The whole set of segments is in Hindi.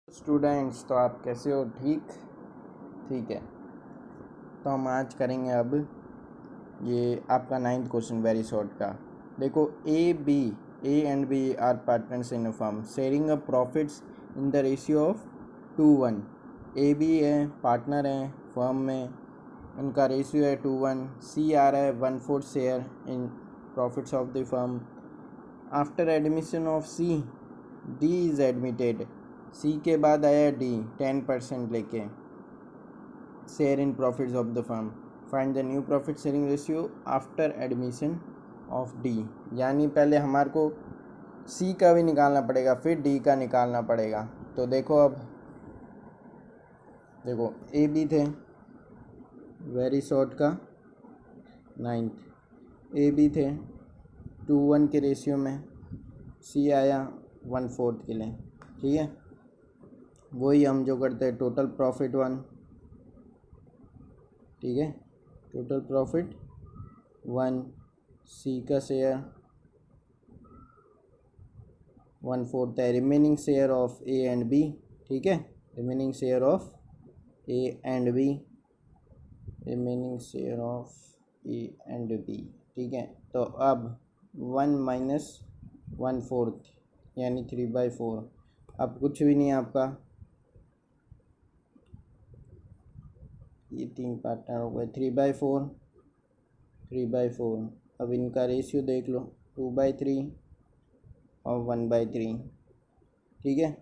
स्टूडेंट्स, तो आप कैसे हो? ठीक ठीक है। तो हम आज करेंगे अब ये आपका 9th क्वेश्चन, वेरी शॉर्ट का। देखो, A and B are partners in a firm sharing a profits in the ratio of 2:1। A B है, पार्टनर है फर्म में, उनका रेशियो है 2:1। सी आ रहा है 1/4 share in profits of the firm. After admission of C, D is admitted. C के बाद आया डी 10% लेके share in profits of the firm. Find the new profit sharing ratio after admission of D. यानी पहले हमारे को सी का भी निकालना पड़ेगा, फिर डी का निकालना पड़ेगा। तो देखो, अब देखो ए बी थे वेरी शॉर्ट का 9th। ए बी थे 2:1 के रेशियो में, सी आया 1/4 के लिए। ठीक है, वही हम जो करते हैं टोटल प्रॉफिट 1। ठीक है, टोटल प्रॉफिट 1, सी का शेयर 1/4 है, remaining share of A and B. ठीक है, remaining share of A and B, remaining share of A and B. ठीक है, तो अब 1 माइनस 1/4 यानी 3/4। अब कुछ भी नहीं है आपका, ये 3 पार्टनर हो गए, 3/4 3/4। अब इनका रेशियो देख लो, 2/3 और 1/3। ठीक है,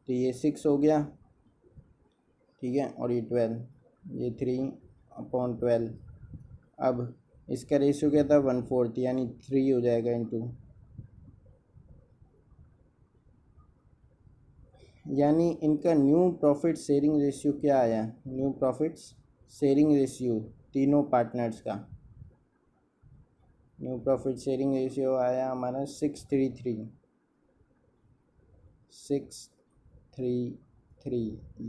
तो ये 6 हो गया। ठीक है, और ये 12, ये 3/12। अब इसका रेशियो क्या था? 1/4, यानी 3 हो जाएगा इंटू, यानी इनका न्यू प्रॉफिट शेयरिंग रेशियो क्या आया? न्यू प्रॉफिट शेयरिंग रेशियो तीनों पार्टनर्स का न्यू प्रॉफिट शेयरिंग रेशियो आया हमारा 633,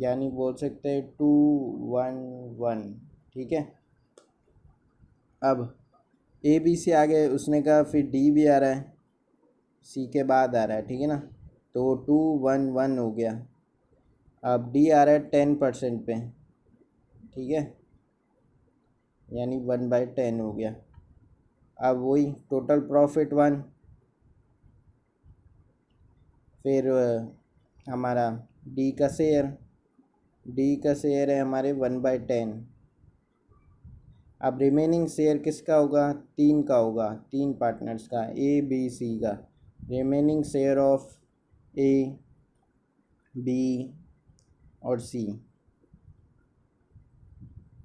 यानी बोल सकते हैं 2:1:1। ठीक है, अब ए बी से आगे उसने कहा, फिर डी भी आ रहा है, सी के बाद आ रहा है। ठीक है ना, तो 2:1:1 हो गया। अब डी आ रहा है 10% पे। ठीक है, यानी 1/10 हो गया। अब वही टोटल प्रॉफिट 1, फिर हमारा डी का शेयर है हमारे 1/10। अब रिमेनिंग शेयर किसका होगा? 3 का होगा, 3 पार्टनर्स का, ए बी सी का। Remaining share of A B और सी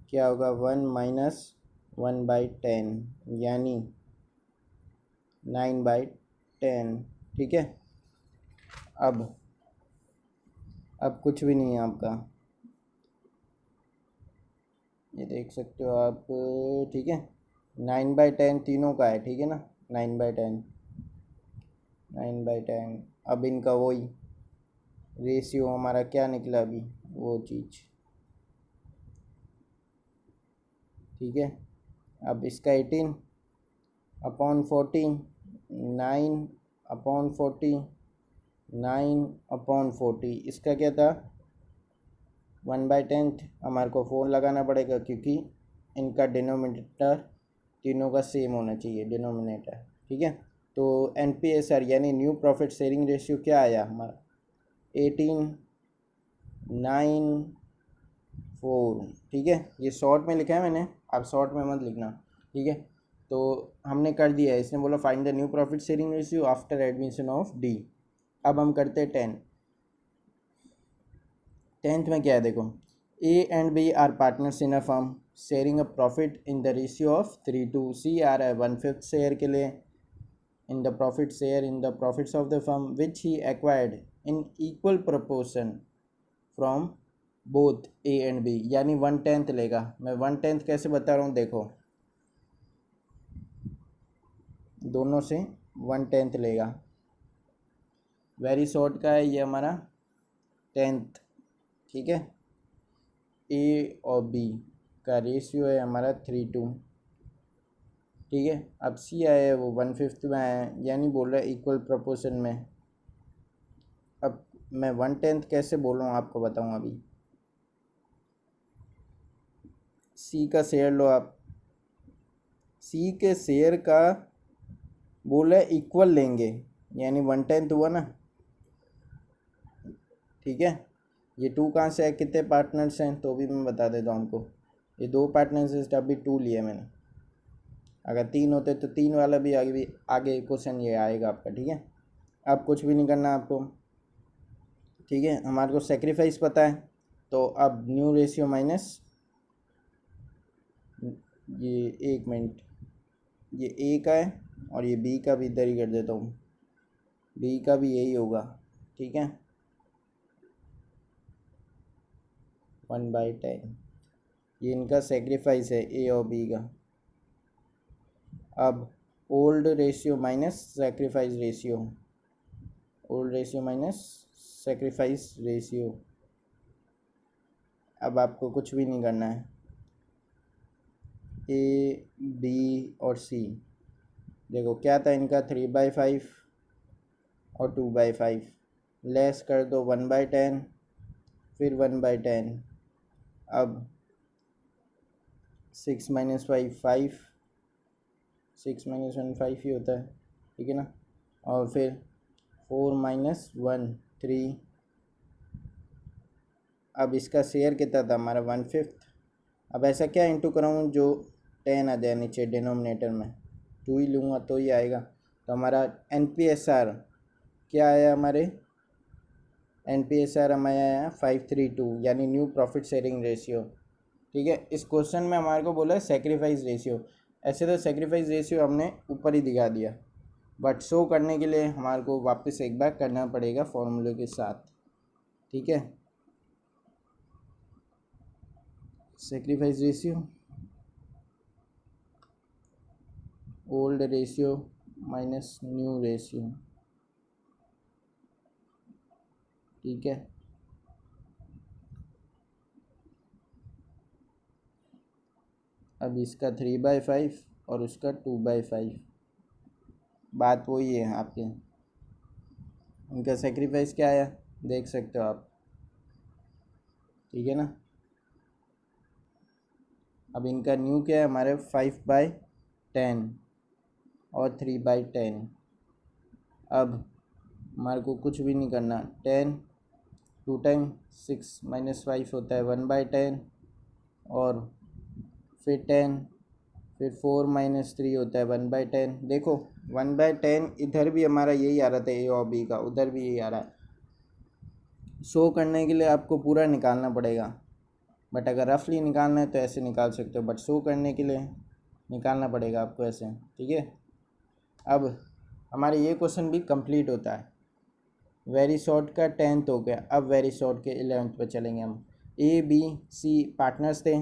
क्या होगा? 1 माइनस 1/10 यानी 9/10। ठीक है, अब कुछ भी नहीं है आपका, ये देख सकते हो आप। ठीक है, 9/10 तीनों का है। ठीक है ना, 9/10। अब इनका वही रेशियो हमारा क्या निकला अभी, वो चीज़। ठीक है, अब इसका 18/40, 9/40, 9/40। इसका क्या था? 1/10। हमारे को 4 लगाना पड़ेगा, क्योंकि इनका डिनोमिनेटर तीनों का सेम होना चाहिए, डिनोमिनेटर। ठीक है, तो NPSR यानी न्यू प्रॉफिट शेयरिंग रेशियो क्या आया हमारा? 18/9/4। ठीक है, ये शॉर्ट में लिखा है मैंने, आप शॉर्ट में मत लिखना। ठीक है, तो हमने कर दिया है। इसने बोला find the new profit sharing ratio after admission of D. अब हम करते हैं 10th में क्या है? देखो, A and B are partners in a firm sharing a profit in the ratio of 3:2। C आ रहा है 1/5 शेयर के लिए in the profit share in the profits of the firm which he acquired in equal proportion from both A and B, यानी 1/10 लेगा। मैं 1/10 कैसे बता रहा हूँ, देखो, दोनों से 1/10 लेगा। वेरी शॉर्ट का है ये हमारा 10th। ठीक है, ए और बी का रेशियो है हमारा 3:2। ठीक है, अब सी आया है वो 1/5 में आया है, यानी बोल रहा है इक्वल प्रोपोर्शन में। अब मैं 1/10 कैसे बोल रहा हूँ आपको बताऊँ अभी। सी का शेयर लो आप, सी के शेयर का बोला इक्वल लेंगे, यानी 1/10 हुआ ना, ठीक है। ये 2 कहाँ से है, कितने पार्टनर्स हैं, तो भी मैं बता देता हूँ आपको। ये 2 पार्टनर्स है, अभी 2 लिए मैंने। अगर 3 होते तो 3 वाला भी आगे क्वेश्चन ये आएगा आपका, ठीक है। अब कुछ भी नहीं करना आपको, ठीक है। हमारे को सेक्रीफाइस पता है, तो अब न्यू रेशियो माइनस ये, 1 मिनट, ये ए का है और ये बी का भी इधर ही कर देता हूँ, बी का भी यही होगा, ठीक है। 1/10 ये इनका सेक्रीफाइस है, ए और बी का। अब old ratio minus sacrifice ratio, old ratio minus sacrifice ratio. अब आपको कुछ भी नहीं करना है, ए बी और सी, देखो क्या था इनका 3/5 और 2/5, लेस कर दो 1/10, फिर 1/10। अब 6 - 5 5, 6 - 1 5 ही होता है, ठीक है ना। और फिर 4 - 1 3। अब इसका शेयर कितना था हमारा 1/5। अब ऐसा क्या इंटू कराऊँ जो 10 आ जाए नीचे डिनोमिनेटर में, 2 ही लूँगा तो ही आएगा। तो हमारा NPSR क्या आया, हमारे NPSR हमारा आया 532, यानी न्यू प्रॉफिट शेयरिंग रेशियो, ठीक है। इस क्वेश्चन में हमारे को बोला है सेक्रीफाइस रेशियो। ऐसे तो सेक्रीफाइस रेशियो हमने ऊपर ही दिखा दिया, बट शो करने के लिए हमारे को वापस एक बार करना पड़ेगा फॉर्मूले के साथ, ठीक है। Sacrifice ratio, old ratio minus new ratio, ठीक है। अब इसका 3/5 और उसका 2/5, बात वही है आपके। इनका सेक्रीफाइस क्या आया देख सकते हो आप, ठीक है ना। अब इनका न्यू क्या है हमारे 5/10 और 3/10। अब हमारे को कुछ भी नहीं करना, 10 2 टाइम 6 - 5 होता है 1/10, और फिर 10, फिर 4 - 3 होता है 1/10। देखो 1/10 इधर भी हमारा यही आ रहा था, ए और बी का, उधर भी यही आ रहा है। शो करने के लिए आपको पूरा निकालना पड़ेगा, बट अगर रफली निकालना है तो ऐसे निकाल सकते हो, बट शो करने के लिए निकालना पड़ेगा आपको ऐसे, ठीक है। अब हमारे ये क्वेश्चन भी कंप्लीट होता है। वेरी शॉर्ट का 10th हो गया, अब वेरी शॉर्ट के 11th पे चलेंगे हम। ए B C partners the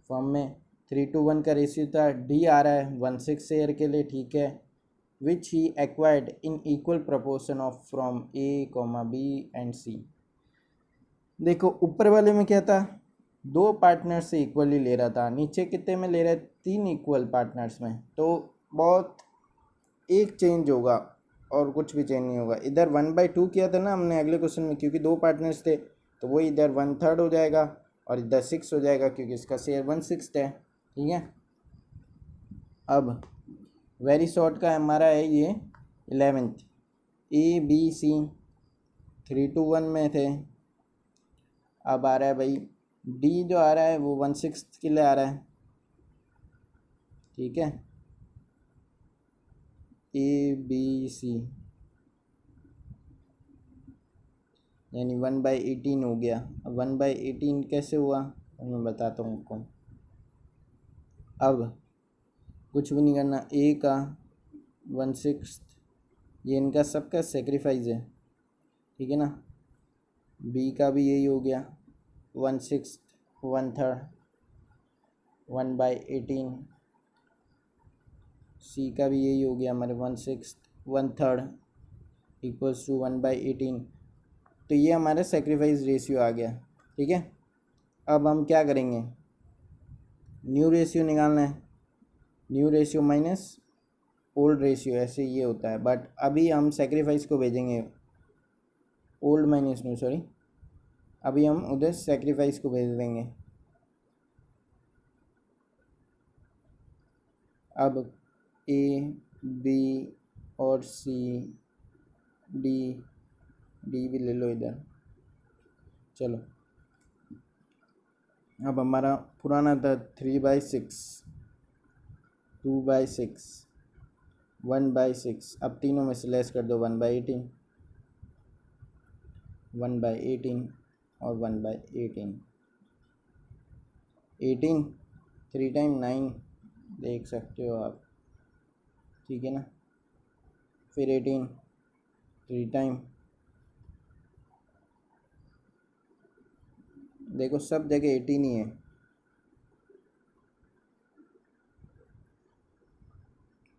form में, 3:1 का रेशियो था, डी आ रहा है 1/6 शेयर के लिए, ठीक है। Which he acquired in equal proportion of from A, B and C. देखो ऊपर वाले में क्या था, 2 पार्टनर से इक्वली ले रहा था, नीचे कितने में ले रहा है, 3 इक्वल पार्टनर्स में, तो बहुत एक चेंज होगा और कुछ भी चेंज नहीं होगा। इधर 1/2 किया था ना हमने अगले क्वेश्चन में, क्योंकि 2 पार्टनर्स थे, तो वो इधर 1/3 हो जाएगा और इधर 6 हो जाएगा, क्योंकि इसका शेयर 1/6 है, ठीक है। अब वेरी शॉर्ट का हमारा है ये 11th, ए बी सी 3:1 में थे। अब आ रहा है भाई डी, जो आ रहा है वो 1/6 के लिए आ रहा है, ठीक है। ए बी सी यानी 1/18 हो गया। अब 1/18 कैसे हुआ मैं बताता हूँ आपको। अब कुछ भी नहीं करना, ए का 1/6 ये इनका सबका सेक्रीफाइस है, ठीक है ना। बी का भी यही हो गया 1/6 1/3 1/18। सी का भी यही हो गया हमारे 1/6 1/3 इक्वल्स टू 1/18। तो ये हमारा सेक्रीफाइस रेशियो आ गया, ठीक है। अब हम क्या करेंगे, न्यू रेशियो निकालना है, new ratio minus old ratio, ऐसे ये होता है। बट अभी हम सेक्रीफाइस को भेजेंगे, ओल्ड माइनस न्यू, सॉरी, अभी हम उधर सेक्रीफाइस को भेज देंगे। अब ए बी और सी डी, डी भी ले लो इधर। चलो, अब हमारा पुराना था 3/6, 2/6, 1/6। अब तीनों में से लेस कर दो 1/18, 1/18 और 1/18। 18 3 टाइम 9 देख सकते हो आप, ठीक है ना। फिर 18 3 टाइम, देखो सब जगह 18 ही है।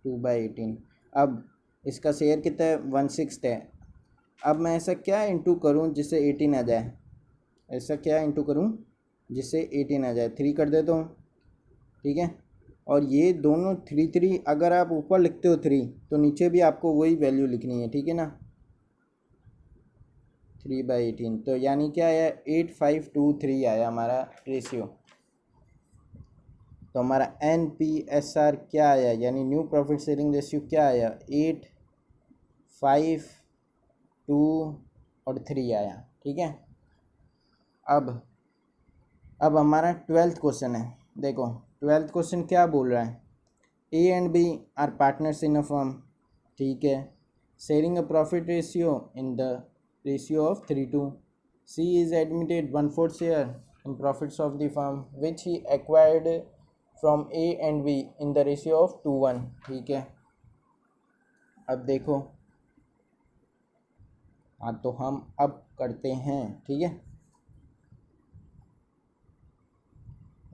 Two by 18। अब इसका शेयर कितना है, 1/6 है। अब मैं ऐसा क्या इंटू करूं जिससे 18 आ जाए, ऐसा क्या इंटू करूं जिससे 18 आ जाए। 3 कर देता हूँ, ठीक है। और ये दोनों 3 3, अगर आप ऊपर लिखते हो 3 तो नीचे भी आपको वही वैल्यू लिखनी है, ठीक है ना। 3/18, तो यानी क्या आया, 8523 आया हमारा रेशियो। तो हमारा NPSR क्या आया, यानी न्यू प्रॉफिट शेयरिंग रेशियो क्या आया, 8, 5, 2 और 3 आया, ठीक है। अब हमारा 12th क्वेश्चन है। देखो 12th क्वेश्चन क्या बोल रहा है, A and B are partners in a firm, ठीक है, sharing a profit ratio in the ratio of 3:2। C is admitted 1/4 share in profits of the firm which he acquired from A and B in the ratio of 2:1, ठीक है। अब देखो, हाँ तो हम अब करते हैं, ठीक है,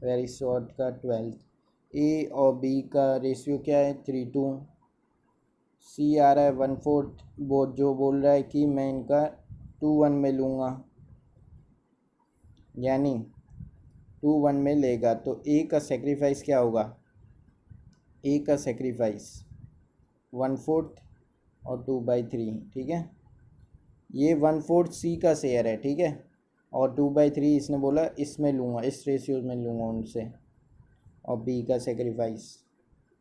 वेरी शॉर्ट का 12th। A और B का रेशियो क्या है, 3:2। C आ रहा है 1/4, वो जो बोल रहा है कि मैं इनका 2:1 में लूँगा, यानी 2:1 में लेगा। तो A का सेक्रीफाइस क्या होगा, A का सेक्रीफाइस 1/4 और 2/3, ठीक है। ये 1/4 C का शेयर है, ठीक है, और 2/3 इसने बोला इसमें लूँगा, इस रेशियो में लूँगा उनसे। और B का सेक्रीफाइस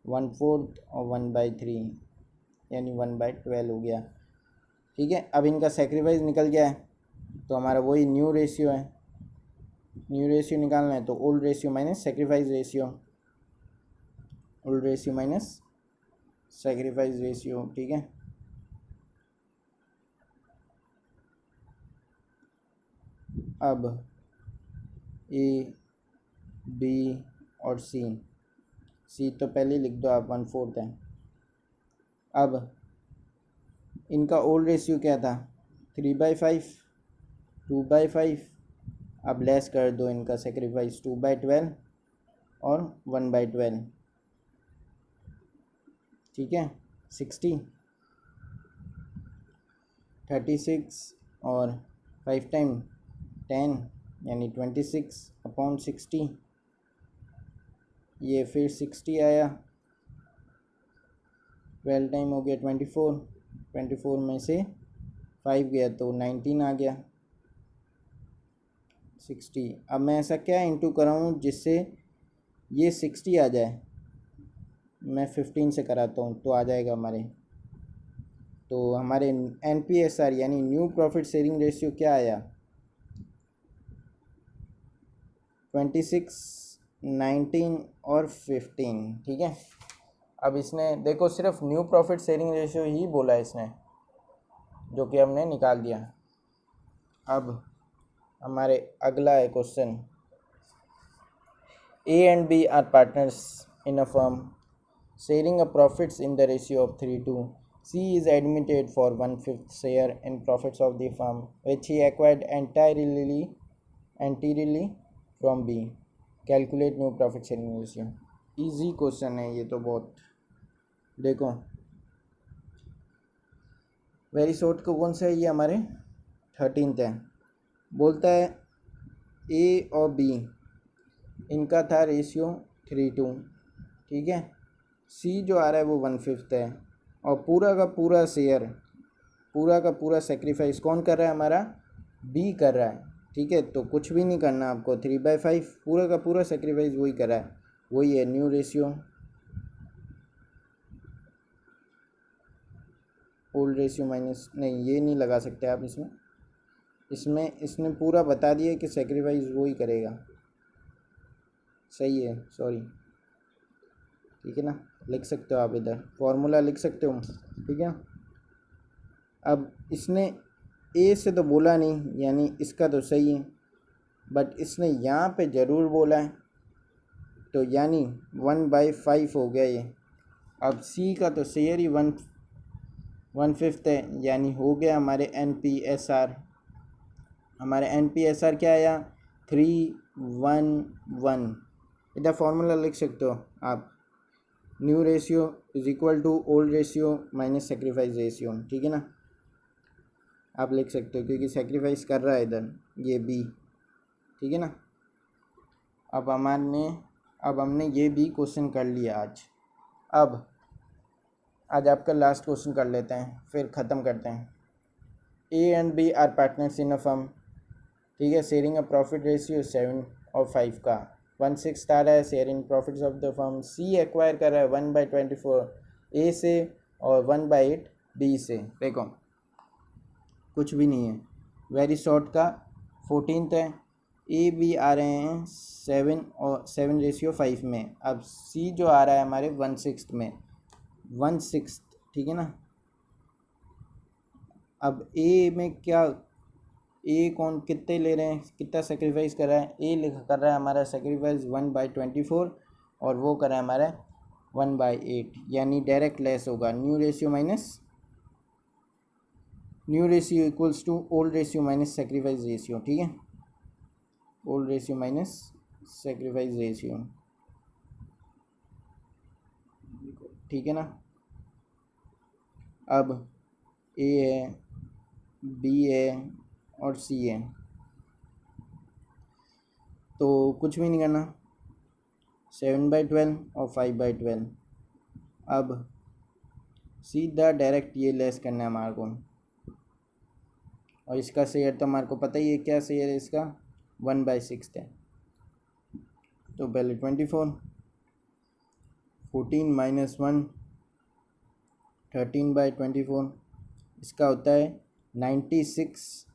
1/4 और 1/3 यानी 1/12 हो गया, ठीक है। अब इनका सेक्रीफाइस निकल गया है, तो हमारा वही न्यू रेशियो है। न्यू रेशियो निकालना है तो old ratio minus sacrifice ratio, old ratio minus sacrifice ratio, ठीक है। अब A, B और C तो पहले लिख दो आप, 1/4 है। अब इनका ओल्ड रेशियो क्या था, 3/5, 2/5। अब लेस कर दो इनका सेक्रीफाइस 2/12 और 1/12, ठीक है। 60, 36 और 5 टाइम 10 यानी 26/60। ये फिर 60 आया, 12 टाइम हो गया 24, 24 में से 5 गया तो 19 आ गया, 60। अब मैं ऐसा क्या इंटू कराऊँ जिससे ये 60 आ जाए, मैं 15 से कराता हूँ तो आ जाएगा हमारे। तो हमारे NPSR यानी न्यू प्रॉफिट शेयरिंग रेशियो क्या आया, 26, 19 और 15, ठीक है। अब इसने देखो सिर्फ न्यू प्रॉफिट शेयरिंग रेशियो ही बोला है इसने, जो कि हमने निकाल दिया। अब हमारे अगला है question, A and B are partners in a firm sharing a profits in the ratio of 3:2. C is admitted for 1/5 share in profits of the firm which he acquired entirely from B. Calculate new profit sharing ratio. Easy question है ये तो बहुत, देखो वेरी शॉर्ट का कौन सा है ये, हमारे 13th है। बोलता है A और B इनका था रेशियो 3:2, ठीक है। C जो आ रहा है वो 1/5 है और पूरा का पूरा शेयर पूरा का पूरा सेक्रीफाइस कौन कर रहा है? हमारा बी कर रहा है, ठीक है। तो कुछ भी नहीं करना आपको, 3/5 पूरा का पूरा सेक्रीफाइस वही कर रहा है, वही है new ratio old ratio minus, नहीं ये नहीं लगा सकते आप इसमें इसने पूरा बता दिया कि सेक्रीफाइस वही करेगा, सही है, सॉरी, ठीक है ना, लिख सकते हो आप, इधर फॉर्मूला लिख सकते हो, ठीक है। अब इसने ए से तो बोला नहीं, यानी इसका तो सही है, बट इसने यहाँ पे ज़रूर बोला है, तो यानी 1/5 हो गया ये। अब सी का तो शेयर ही 1/5 है, यानी हो गया हमारे NPSR। हमारे NPSR क्या आया? 311। इधर फॉर्मूला लिख सकते हो आप, new ratio is equal to old ratio minus sacrifice ratio, ठीक है ना, आप लिख सकते हो, क्योंकि सेक्रीफाइस कर रहा है इधर ये बी, ठीक है ना। अब हमने ये भी क्वेश्चन कर लिया अब आज आपका लास्ट क्वेश्चन कर लेते हैं, फिर ख़त्म करते हैं। A and B are partners in a firm, ठीक है, शेयरिंग अ प्रॉफिट रेशियो 7/5 का 1/6 आ रहा है sharing profits of the firm. C acquire कर रहा है 1/24 A से और 1/8 B से। देखो कुछ भी नहीं है, वेरी शॉर्ट का 14th है, A B आ रहे हैं 7/5 में। अब C जो आ रहा है हमारे 1/6 में, 1/6, ठीक है ना। अब A में क्या, ए कौन कितने ले रहे हैं, कितना सेक्रीफाइस कर रहा है? ए कर रहा है हमारा सेक्रीफाइस 1/24 और वो कर रहा है हमारा 1/8, यानी डायरेक्ट लेस होगा। New ratio equals to old ratio minus sacrifice ratio, ठीक है, old ratio minus sacrifice ratio, ठीक है ना। अब ए है, बी है और सी है, तो कुछ भी नहीं करना, 7/12 और 5/12। अब सीधा डायरेक्ट ये लेस करना है हमारे को, और इसका शेयर तो हमारे को पता ही है, क्या शेयर है इसका? 1/6 है। तो पहले 24, 14 - 1, 13/24, इसका होता है 96,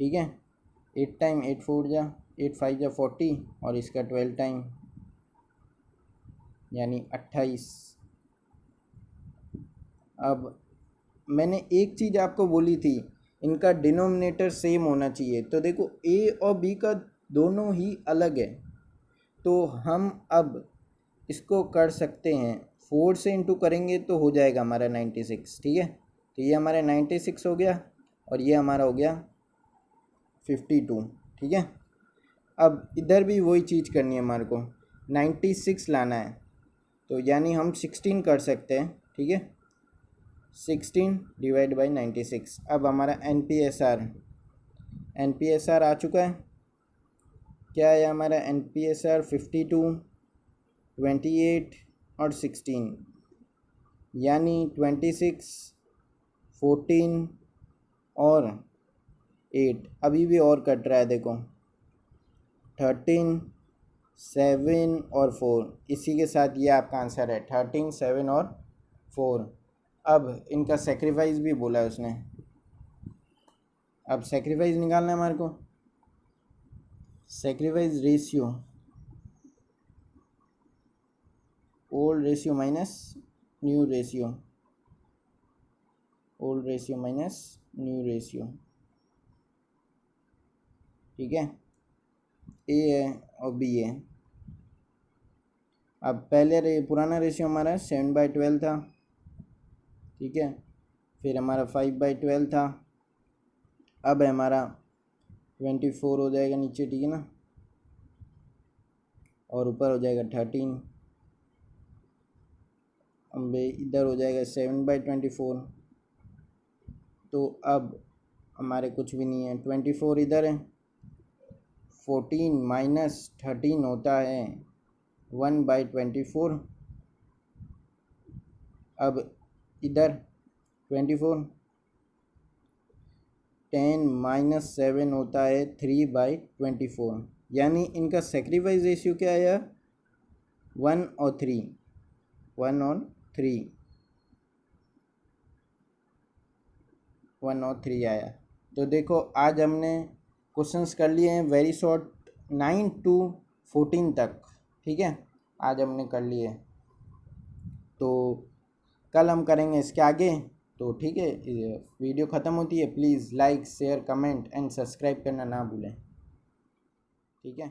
ठीक है। 8 टाइम 8 4 जा 8 5 जा 40, और इसका 12 टाइम यानी 28। अब मैंने एक चीज़ आपको बोली थी, इनका डिनोमिनेटर सेम होना चाहिए। तो देखो ए और बी का दोनों ही अलग है, तो हम अब इसको कर सकते हैं, 4 से इंटू करेंगे तो हो जाएगा हमारा 96, ठीक है। तो ये हमारा 96 हो गया और ये हमारा हो गया 52, ठीक है। अब इधर भी वही चीज़ करनी है हमारे को, 96 लाना है, तो यानी हम 16 कर सकते हैं, ठीक है, 16 डिवाइड बाई 96। अब हमारा NPSR आ चुका है, क्या है हमारा NPSR? 52, 28 और 16, यानी 26, 14 और 8। अभी भी और कट रहा है, देखो 13, 7 और 4, इसी के साथ ये आपका आंसर है, 13, 7 और 4। अब इनका सेक्रीफाइस भी बोला है उसने, अब सेक्रीफाइस निकालना है हमारे को, sacrifice ratio old ratio minus new ratio, old ratio minus new ratio, ठीक है, ए है और बी है। अब पहले पुराना रेशियो हमारा 7/12 था, ठीक है, फिर हमारा 5/12 था, अब है हमारा 24 हो जाएगा नीचे, ठीक है ना, और ऊपर हो जाएगा 13, अब इधर हो जाएगा 7/24। तो अब हमारे कुछ भी नहीं है, 24 इधर है, 14 - 13 होता है 1/24। अब इधर 24 10 - 7 होता है 3/24, यानी इनका सेक्रीफाइस रेशियो क्या आया, 1 और 3, 1 और 3, 1 और 3 आया। तो देखो आज हमने क्वेश्चंस कर लिए हैं वेरी शॉर्ट 9 to 14 तक, ठीक है, आज हमने कर लिए। तो कल हम करेंगे इसके आगे। तो ठीक है, वीडियो ख़त्म होती है, please like share comment and subscribe करना ना भूलें, ठीक है।